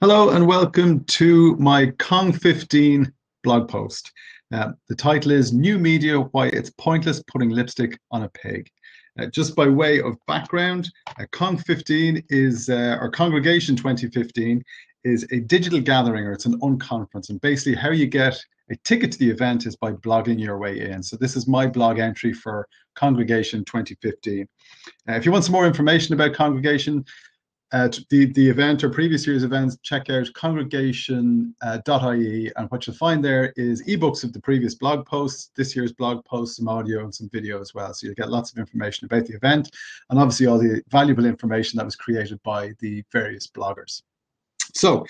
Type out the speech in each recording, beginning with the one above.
Hello and welcome to my Kong 15 blog post. The title is New Media, Why It's Pointless Putting Lipstick on a Pig. Just by way of background, Kong 15 is, or Congregation 2015 is a digital gathering, or it's an unconference. And basically how you get a ticket to the event is by blogging your way in. So this is my blog entry for Congregation 2015. If you want some more information about Congregation, the event or previous year's events, check out congregation.ie, and what you'll find there is ebooks of the previous blog posts, this year's blog posts, some audio and some video as well. So you'll get lots of information about the event and obviously all the valuable information that was created by the various bloggers. So,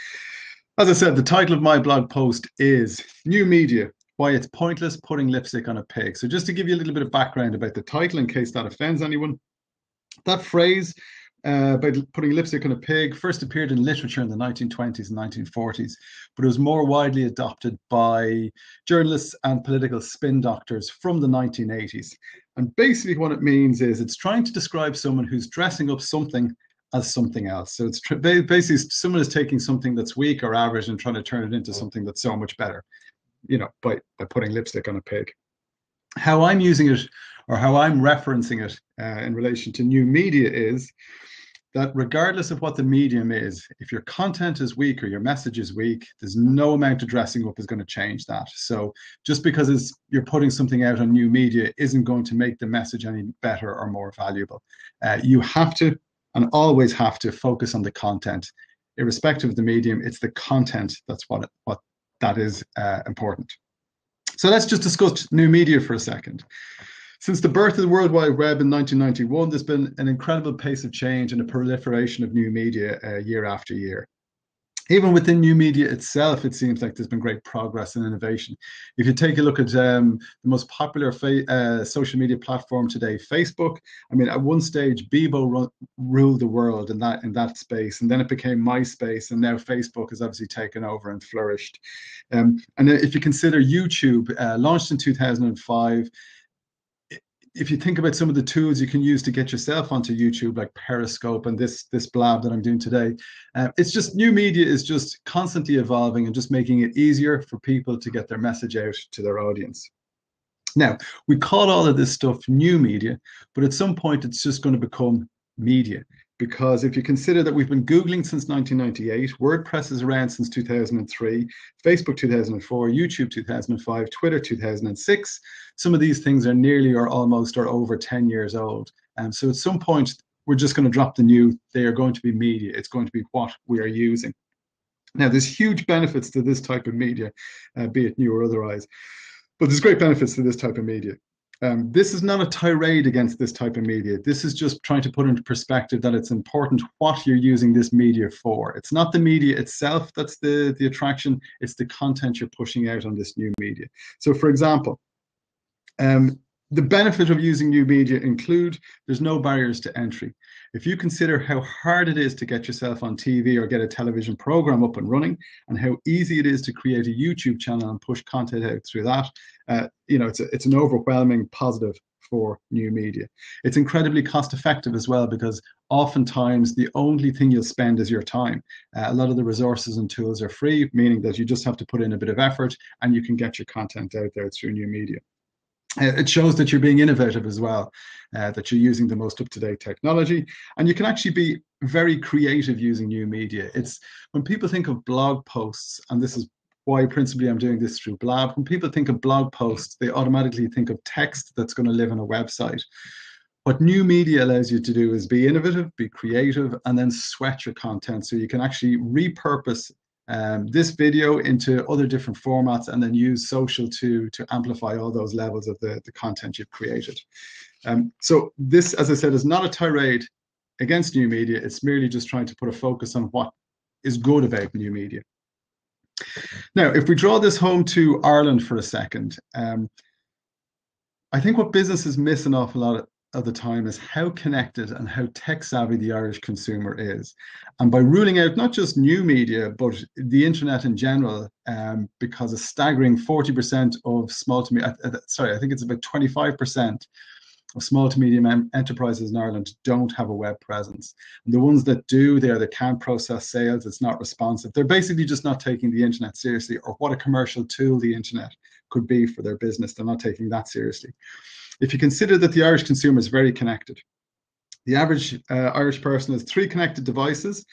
as I said, the title of my blog post is New Media, Why It's Pointless Putting Lipstick on a Pig. So just to give you a little bit of background about the title in case that offends anyone, that phrase about putting lipstick on a pig first appeared in literature in the 1920s and 1940s, but it was more widely adopted by journalists and political spin doctors from the 1980s. And basically what it means is it's trying to describe someone who's dressing up something as something else. So it's basically someone is taking something that's weak or average and trying to turn it into something that's so much better, by putting lipstick on a pig. How I'm using it, or how I'm referencing it in relation to new media, is that regardless of what the medium is, if your content is weak or your message is weak, there's no amount of dressing up is going to change that. So just because you're putting something out on new media isn't going to make the message any better or more valuable. You have to, and always have to, focus on the content. Irrespective of the medium, it's the content that's what that is important. So let's just discuss new media for a second. Since the birth of the World Wide Web in 1991, there's been an incredible pace of change and a proliferation of new media year after year. Even within new media itself, it seems like there's been great progress and innovation. If you take a look at the most popular social media platform today, Facebook, I mean, at one stage, Bebo ruled the world in that space, and then it became MySpace, and now Facebook has obviously taken over and flourished. And if you consider YouTube, launched in 2005, if you think about some of the tools you can use to get yourself onto YouTube, like Periscope and this blab that I'm doing today, it's just new media is just constantly evolving and just making it easier for people to get their message out to their audience. Now, we call all of this stuff new media, but at some point it's just going to become media. Because if you consider that we've been Googling since 1998, WordPress is around since 2003, Facebook 2004, YouTube 2005, Twitter 2006, some of these things are nearly or almost or over 10 years old. And so at some point, we're just going to drop the new. They are going to be media. It's going to be what we are using. Now, there's huge benefits to this type of media, be it new or otherwise, but there's great benefits to this type of media. This is not a tirade against this type of media. This is just trying to put into perspective that it's important what you're using this media for. It's not the media itself that's the attraction, it's the content you're pushing out on this new media. So for example, the benefit of using new media include there's no barriers to entry. If you consider how hard it is to get yourself on TV or get a television program up and running, and how easy it is to create a YouTube channel and push content out through that, it's an overwhelming positive for new media. It's incredibly cost effective as well, because oftentimes the only thing you'll spend is your time. A lot of the resources and tools are free, meaning that you just have to put in a bit of effort and you can get your content out there through new media. It shows that you're being innovative as well, that you're using the most up-to-date technology, and you can actually be very creative using new media. It's when people think of blog posts, and this is why principally I'm doing this through Blab, when people think of blog posts, they automatically think of text that's going to live on a website. What new media allows you to do is be innovative, be creative, and then sweat your content so you can actually repurpose this video into other different formats, and then use social to amplify all those levels of the content you've created. So this, as I said, is not a tirade against new media. It's merely just trying to put a focus on what is good about new media. Now, if we draw this home to Ireland for a second, I think what businesses miss an awful lot of the time is how connected and how tech savvy the Irish consumer is. And by ruling out not just new media, but the internet in general, because a staggering 40% of small to medium, I think it's about 25% of small to medium enterprises in Ireland don't have a web presence. And the ones that do, they can't process sales, it's not responsive. They're basically just not taking the internet seriously, or what a commercial tool the internet could be for their business. They're not taking that seriously. If you consider that the Irish consumer is very connected, the average Irish person has 3 connected devices.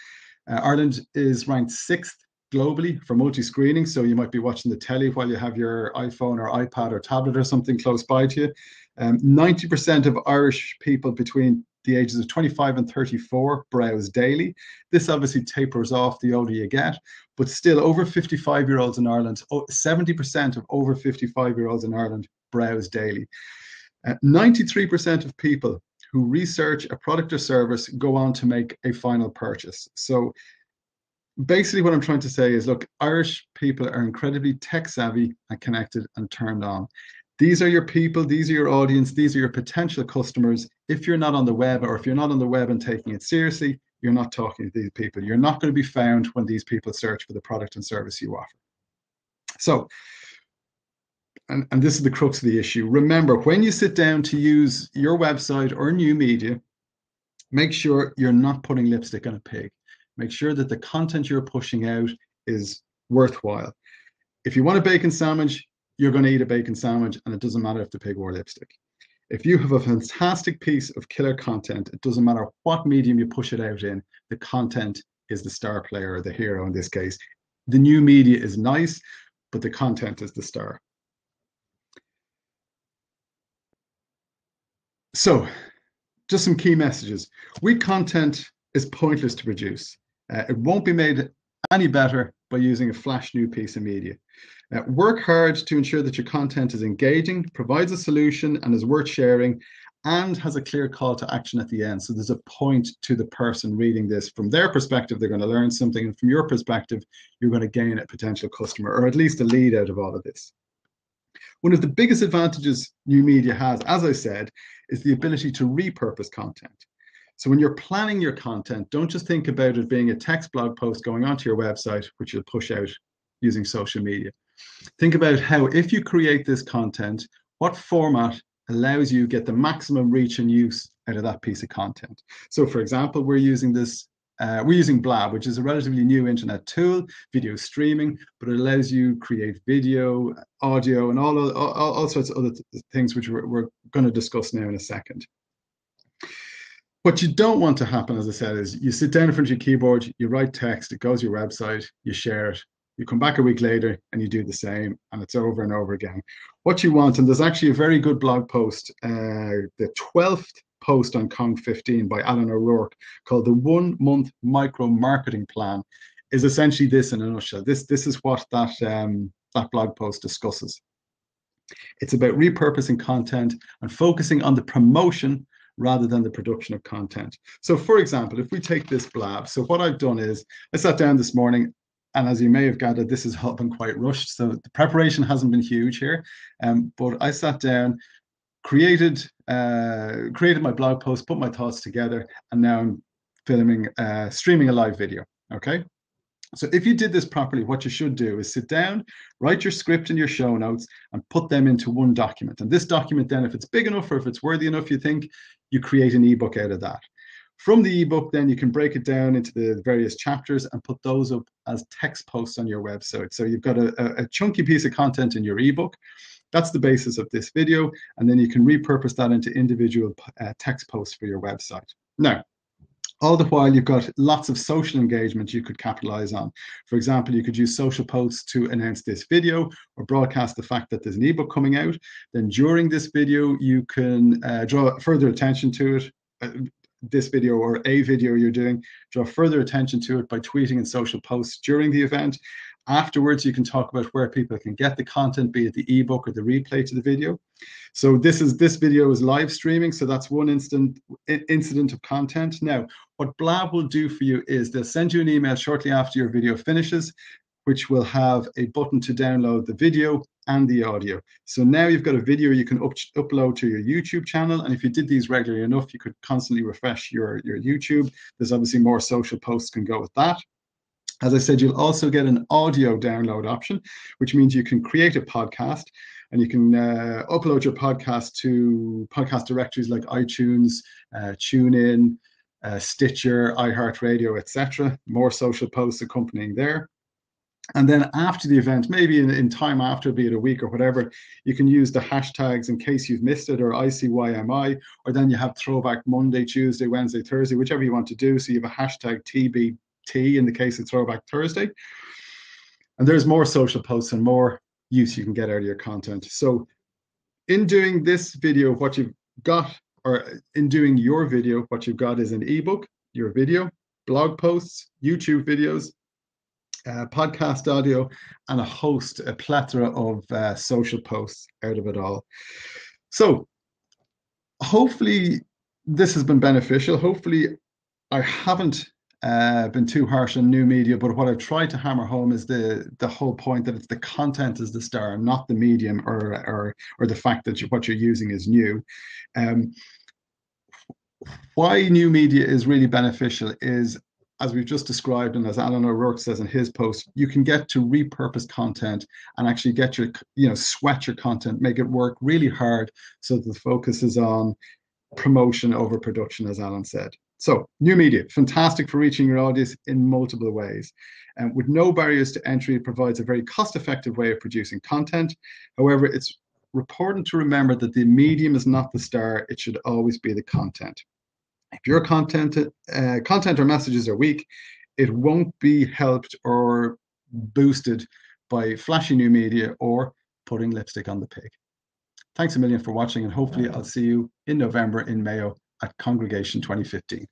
Ireland is ranked 6th globally for multi-screening. So you might be watching the telly while you have your iPhone or iPad or tablet or something close by to you. 90% of Irish people between the ages of 25 and 34 browse daily. This obviously tapers off the older you get, but still over 55-year-olds in Ireland, 70% of over 55-year-olds in Ireland browse daily. 93% of people who research a product or service go on to make a final purchase. So basically what I'm trying to say is, look, Irish people are incredibly tech savvy and connected and turned on. These are your people, these are your audience, these are your potential customers. If you're not on the web, or if you're not on the web and taking it seriously, you're not talking to these people. You're not going to be found when these people search for the product and service you offer. So, and this is the crux of the issue. Remember, when you sit down to use your website or new media, make sure you're not putting lipstick on a pig. Make sure that the content you're pushing out is worthwhile. If you want a bacon sandwich, you're going to eat a bacon sandwich, and it doesn't matter if the pig wore lipstick. If you have a fantastic piece of killer content, it doesn't matter what medium you push it out in, the content is the star player, or the hero in this case. The new media is nice, but the content is the star. So, just some key messages. Weak content is pointless to produce. It won't be made any better by using a flash new piece of media. Work hard to ensure that your content is engaging, provides a solution, and is worth sharing, and has a clear call to action at the end. So there's a point to the person reading this. From their perspective, they're going to learn something, and from your perspective, you're going to gain a potential customer, or at least a lead out of all of this. One of the biggest advantages new media has, as I said, is the ability to repurpose content. So when you're planning your content, don't just think about it being a text blog post going onto your website, which you'll push out using social media. Think about how, if you create this content, what format allows you to get the maximum reach and use out of that piece of content. So for example, we're using Blab, which is a relatively new internet tool, video streaming, but it allows you create video, audio, and all sorts of other things, which we're going to discuss now in a second. What you don't want to happen, as I said, is you sit down in front of your keyboard, you write text, it goes to your website, you share it, you come back a week later and you do the same, and it's over and over again. What you want, and there's actually a very good blog post, the 12th post on Kong 15 by Alan O'Rourke, called the 1 month micro marketing plan, is essentially this in a nutshell. This is what that blog post discusses. It's about repurposing content and focusing on the promotion rather than the production of content. So for example, if we take this blab, so what I've done is I sat down this morning, and as you may have gathered, this has all been quite rushed. So the preparation hasn't been huge here, but I sat down, created my blog post, put my thoughts together, and now I'm streaming a live video, okay? So if you did this properly, what you should do is sit down, write your script and your show notes, and put them into one document. And this document then, if it's big enough or if it's worthy enough, you think, you create an ebook out of that. From the ebook, then you can break it down into the various chapters and put those up as text posts on your website. So you've got a chunky piece of content in your ebook. That's the basis of this video. And then you can repurpose that into individual text posts for your website. Now, all the while, you've got lots of social engagement you could capitalize on. For example, you could use social posts to announce this video or broadcast the fact that there's an ebook coming out. Then during this video, you can draw further attention to it. This video or a video you're doing, draw further attention to it by tweeting and social posts during the event. Afterwards, you can talk about where people can get the content, be it the ebook or the replay to the video. So this video is live streaming, so that's one incident of content. Now, what Blab will do for you is they'll send you an email shortly after your video finishes, which will have a button to download the video and the audio. So now you've got a video you can upload to your YouTube channel. And if you did these regularly enough, you could constantly refresh your YouTube. There's obviously more social posts can go with that. As I said, you'll also get an audio download option, which means you can create a podcast. And you can upload your podcast to podcast directories like iTunes, TuneIn, Stitcher, iHeartRadio, etc. More social posts accompanying there. And then after the event, maybe in time after, be it a week or whatever, you can use the hashtags in case you've missed it, or ICYMI, or then you have Throwback Monday, Tuesday, Wednesday, Thursday, whichever you want to do. So you have a hashtag TBT in the case of Throwback Thursday. And there's more social posts and more use you can get out of your content. So in doing this video, what you've got, or in doing your video, what you've got is an ebook, your video, blog posts, YouTube videos, podcast audio, and a plethora of social posts out of it all. So hopefully this has been beneficial. Hopefully I haven't been too harsh on new media, but what I've tried to hammer home is the whole point that it's the content is the star, not the medium or the fact that what you're using is new. Why new media is really beneficial is, as we've just described, and as Alan O'Rourke says in his post, you can get to repurpose content and actually get your, sweat your content, make it work really hard so that the focus is on promotion over production, as Alan said. So new media, fantastic for reaching your audience in multiple ways. And with no barriers to entry, it provides a very cost-effective way of producing content. However, it's important to remember that the medium is not the star. It should always be the content. If your content or messages are weak, it won't be helped or boosted by flashy new media or putting lipstick on the pig. Thanks a million for watching, and hopefully I'll see you in November in Mayo at Congregation 2015.